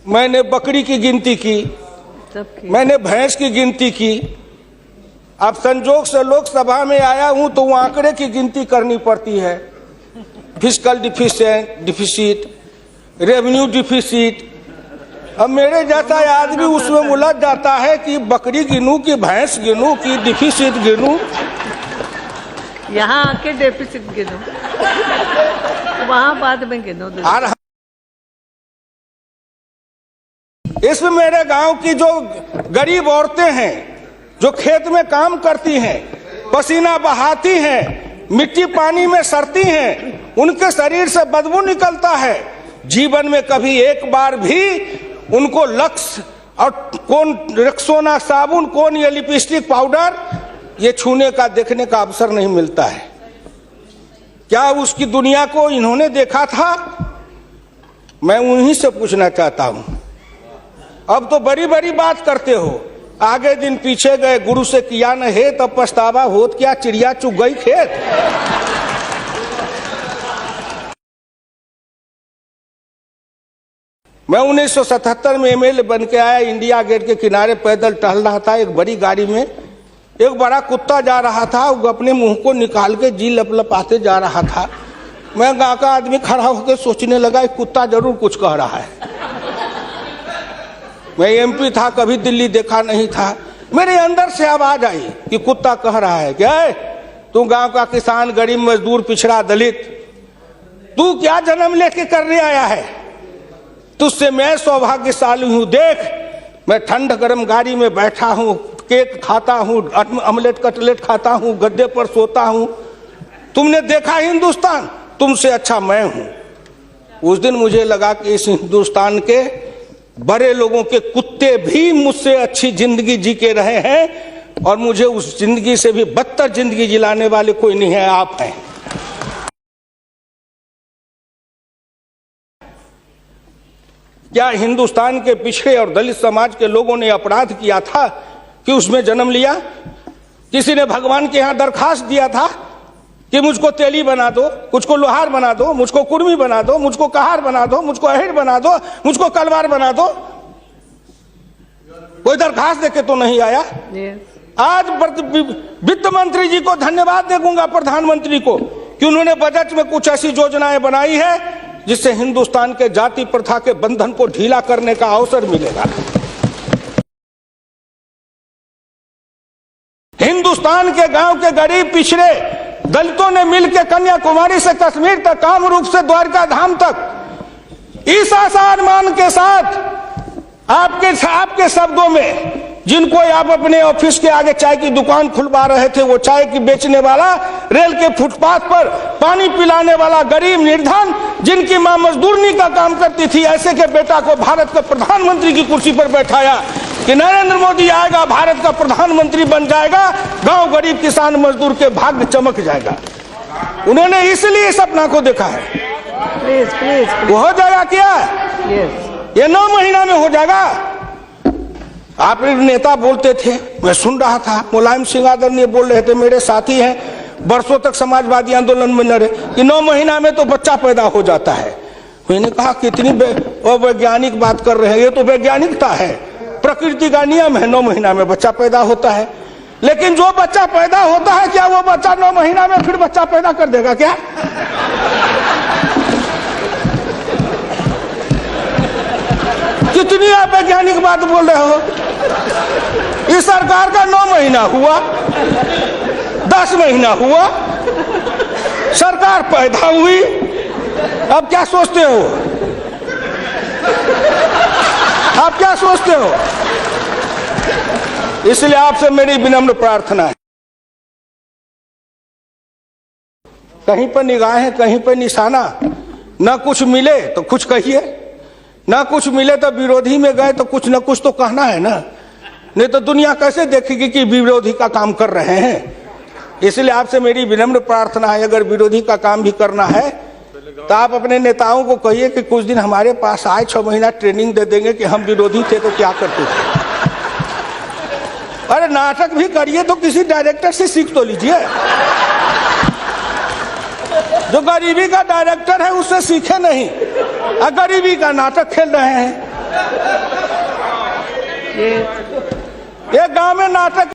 मैंने बकरी की गिनती की, मैंने भैंस की गिनती की। अब संजोग से लोकसभा में आया हूं तो वो आंकड़े की गिनती करनी पड़ती है। Fiscal deficit, revenue deficit. अब मेरे जैसा आदमी उसमें उलझ जाता है कि बकरी गिनूं कि भैंस गिनूं कि डिफिसिट गिनूं। यहाँ आके डेफिसिट गिनो, वहां बाद में गिनो। इसमें मेरे गांव की जो गरीब औरतें हैं, जो खेत में काम करती हैं, पसीना बहाती हैं, मिट्टी पानी में सड़ती हैं, उनके शरीर से बदबू निकलता है। जीवन में कभी एक बार भी उनको लक्स और कौन रेक्सोना साबुन, कौन ये लिपस्टिक पाउडर, ये छूने का देखने का अवसर नहीं मिलता है। क्या उसकी दुनिया को इन्होंने देखा था? मैं उन्हीं से पूछना चाहता हूं। अब तो बड़ी बड़ी बात करते हो, आगे दिन पीछे गए, गुरु से किया न है तब पछतावा होत क्या, चिड़िया चुग गई खेत। मैं 1977 में एमएलए बन के आया, इंडिया गेट के किनारे पैदल टहल रहा था। एक बड़ी गाड़ी में एक बड़ा कुत्ता जा रहा था, वो अपने मुंह को निकाल के जी लपलपाते जा रहा था। मैं गांव का आदमी खड़ा होकर सोचने लगा, कुत्ता जरूर कुछ कह रहा है। मैं एमपी था, कभी दिल्ली देखा नहीं था। मेरे अंदर से आवाज आई कि कुत्ता कह रहा है, क्या है तू गांव का किसान, गरीब, मजदूर, पिछड़ा, दलित, तू क्या जन्म लेके करने आया है? तुझसे मैं सौभाग्यशाली हूं। देख, मैं ठंड गर्म गाड़ी में बैठा हूं, केक खाता हूं, ऑमलेट कटलेट खाता हूं, गद्दे पर सोता हूं। तुमने देखा हिंदुस्तान, तुमसे अच्छा मैं हूं। उस दिन मुझे लगा कि इस हिंदुस्तान के बड़े लोगों के कुत्ते भी मुझसे अच्छी जिंदगी जी के रहे हैं, और मुझे उस जिंदगी से भी बदतर जिंदगी जिलाने वाले कोई नहीं है, आप हैं। क्या हिंदुस्तान के पिछड़े और दलित समाज के लोगों ने अपराध किया था कि उसमें जन्म लिया? किसी ने भगवान के यहां दरखास्त दिया था कि मुझको तेली बना दो, मुझको लोहार बना दो, मुझको कुर्मी बना दो, मुझको कहार बना दो, मुझको अहिर बना दो, मुझको कलवार बना दो? कोई दरखास्त देके तो नहीं आया। आज वित्त मंत्री जी को धन्यवाद देगा, प्रधानमंत्री को, कि उन्होंने बजट में कुछ ऐसी योजनाएं बनाई है जिससे हिंदुस्तान के जाति प्रथा के बंधन को ढीला करने का अवसर मिलेगा। हिंदुस्तान के गांव के गरीब पिछड़े दलितों ने मिलकर कन्याकुमारी से कश्मीर तक, कामरूप से द्वारका धाम तक, इस आसान मान के साथ आपके शब्दों में, जिनको आप अपने ऑफिस के आगे चाय की दुकान खुलवा रहे थे, वो चाय की बेचने वाला, रेल के फुटपाथ पर पानी पिलाने वाला गरीब निर्धन, जिनकी मां मजदूरनी का काम करती थी, ऐसे के बेटा को भारत के प्रधानमंत्री की कुर्सी पर बैठाया कि नरेंद्र मोदी आएगा, भारत का प्रधानमंत्री बन जाएगा, गांव गरीब किसान मजदूर के भाग्य चमक जाएगा। उन्होंने इसलिए सपना को देखा है। प्लीज। वो हो जाएगा क्या? ये 9 महीना में हो जाएगा। आप नेता बोलते थे, मैं सुन रहा था, मुलायम सिंह आदरणीय बोल रहे थे, मेरे साथी हैं, बरसों तक समाजवादी आंदोलन में लड़े, कि 9 महीना में तो बच्चा पैदा हो जाता है। मैंने कहा कितनी वैज्ञानिक बात कर रहे हैं, ये तो वैज्ञानिकता है, प्रकृति का नियम है, 9 महीना में बच्चा पैदा होता है। लेकिन जो बच्चा पैदा होता है, क्या वो बच्चा 9 महीना में फिर बच्चा पैदा कर देगा क्या? कितनी आप वैज्ञानिक बात बोल रहे हो? इस सरकार का 9 महीना हुआ, 10 महीना हुआ, सरकार पैदा हुई, अब क्या सोचते हो? आप क्या सोचते हो? इसलिए आपसे मेरी विनम्र प्रार्थना है, कहीं पर निगाहें, कहीं पर निशाना, न कुछ मिले तो कुछ कहिए, ना कुछ मिले तो विरोधी में गए तो कुछ न कुछ तो कहना है ना, नहीं तो दुनिया कैसे देखेगी कि विरोधी का काम कर रहे हैं। इसलिए आपसे मेरी विनम्र प्रार्थना है, अगर विरोधी का काम भी करना है तो आप अपने नेताओं को कहिए कि कुछ दिन हमारे पास आए, 6 महीना ट्रेनिंग दे देंगे कि हम विरोधी थे तो क्या करते थे। अरे नाटक भी करिए तो किसी डायरेक्टर से सीख तो लीजिए, जो गरीबी का डायरेक्टर है उससे सीखे नहीं, गरीबी का नाटक खेल रहे हैं। ये एक गांव में नाटक